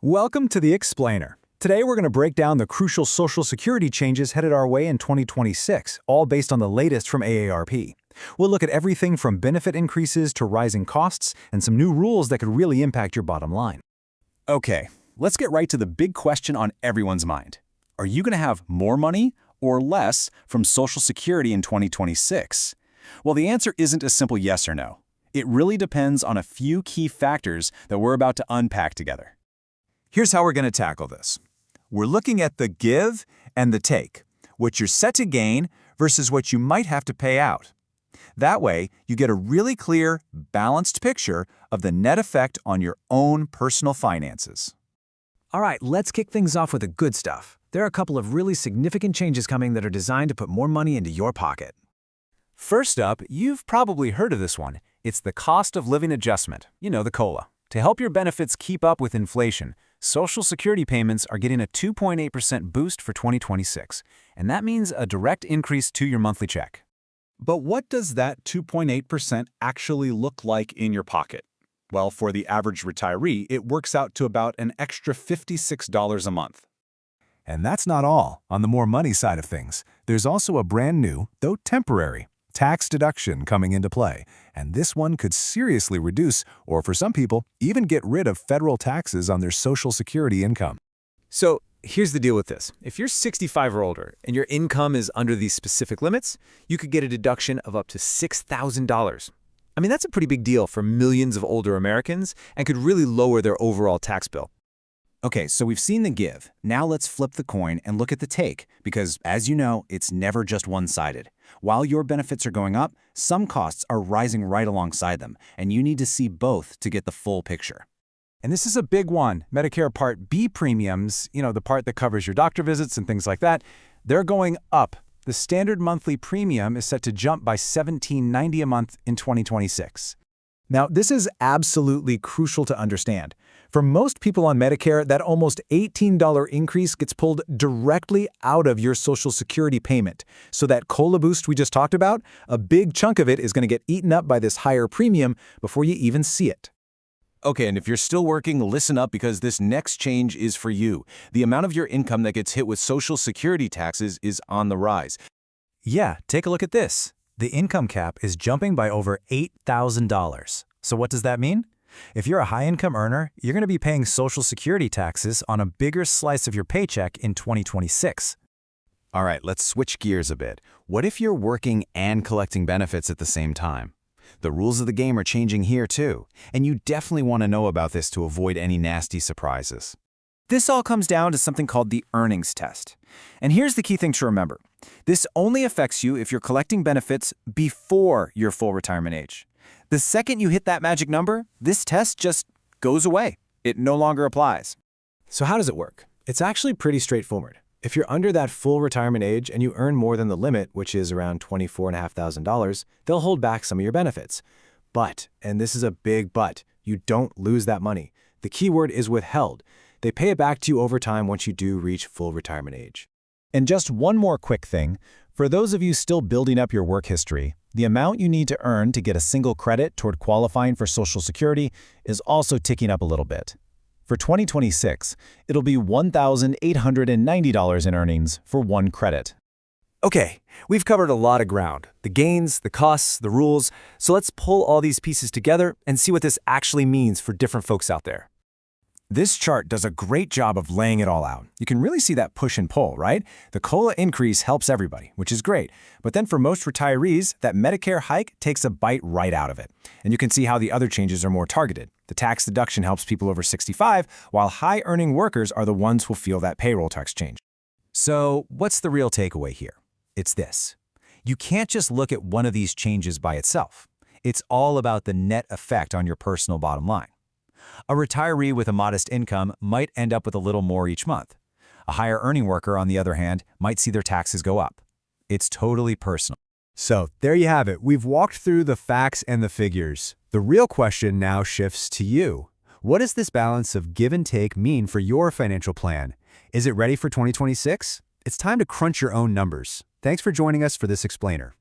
Welcome to the Explainer. Today we're going to break down the crucial Social Security changes headed our way in 2026, all based on the latest from AARP. We'll look at everything from benefit increases to rising costs and some new rules that could really impact your bottom line. Okay, let's get right to the big question on everyone's mind. Are you going to have more money or less from Social Security in 2026? Well, the answer isn't a simple yes or no. It really depends on a few key factors that we're about to unpack together. Here's how we're going to tackle this. We're looking at the give and the take, what you're set to gain versus what you might have to pay out. That way, you get a really clear, balanced picture of the net effect on your own personal finances. All right, let's kick things off with the good stuff. There are a couple of really significant changes coming that are designed to put more money into your pocket. First up, you've probably heard of this one. It's the cost of living adjustment, the COLA. To help your benefits keep up with inflation, Social Security payments are getting a 2.8% boost for 2026, and that means a direct increase to your monthly check. But what does that 2.8% actually look like in your pocket? Well, for the average retiree, it works out to about an extra $56 a month. And that's not all. On the more money side of things, there's also a brand new, though temporary, tax deduction coming into play, and this one could seriously reduce, or for some people, even get rid of federal taxes on their Social Security income. So here's the deal with this. If you're 65 or older and your income is under these specific limits, you could get a deduction of up to $6,000. I mean, that's a pretty big deal for millions of older Americans and could really lower their overall tax bill. Okay, so we've seen the give. Now let's flip the coin and look at the take, because as you know, it's never just one-sided. While your benefits are going up, some costs are rising right alongside them, and you need to see both to get the full picture. And this is a big one. Medicare Part B premiums, the part that covers your doctor visits and things like that, they're going up. The standard monthly premium is set to jump by $17.90 a month in 2026. Now, this is absolutely crucial to understand. For most people on Medicare, that almost $18 increase gets pulled directly out of your Social Security payment. So that COLA boost we just talked about, a big chunk of it is going to get eaten up by this higher premium before you even see it. Okay, and if you're still working, listen up because this next change is for you. The amount of your income that gets hit with Social Security taxes is on the rise. Yeah, take a look at this. The income cap is jumping by over $8,000. So what does that mean? If you're a high-income earner, you're going to be paying Social Security taxes on a bigger slice of your paycheck in 2026. All right, let's switch gears a bit. What if you're working and collecting benefits at the same time? The rules of the game are changing here too, and you definitely want to know about this to avoid any nasty surprises. This all comes down to something called the earnings test. And here's the key thing to remember. This only affects you if you're collecting benefits before your full retirement age. The second you hit that magic number, this test just goes away. It no longer applies. So how does it work? It's actually pretty straightforward. If you're under that full retirement age and you earn more than the limit, which is around $24,500, they'll hold back some of your benefits. But, and this is a big but, you don't lose that money. The key word is withheld. They pay it back to you over time once you do reach full retirement age. And just one more quick thing. For those of you still building up your work history, the amount you need to earn to get a single credit toward qualifying for Social Security is also ticking up a little bit. For 2026, it'll be $1,890 in earnings for one credit. Okay, we've covered a lot of ground. The gains, the costs, the rules. So let's pull all these pieces together and see what this actually means for different folks out there. This chart does a great job of laying it all out. You can really see that push and pull, right? The COLA increase helps everybody, which is great. But then for most retirees, that Medicare hike takes a bite right out of it. And you can see how the other changes are more targeted. The tax deduction helps people over 65, while high-earning workers are the ones who'll feel that payroll tax change. So what's the real takeaway here? It's this. You can't just look at one of these changes by itself. It's all about the net effect on your personal bottom line. A retiree with a modest income might end up with a little more each month. A higher earning worker, on the other hand, might see their taxes go up. It's totally personal. So there you have it. We've walked through the facts and the figures. The real question now shifts to you. What does this balance of give and take mean for your financial plan? Is it ready for 2026? It's time to crunch your own numbers. Thanks for joining us for this explainer.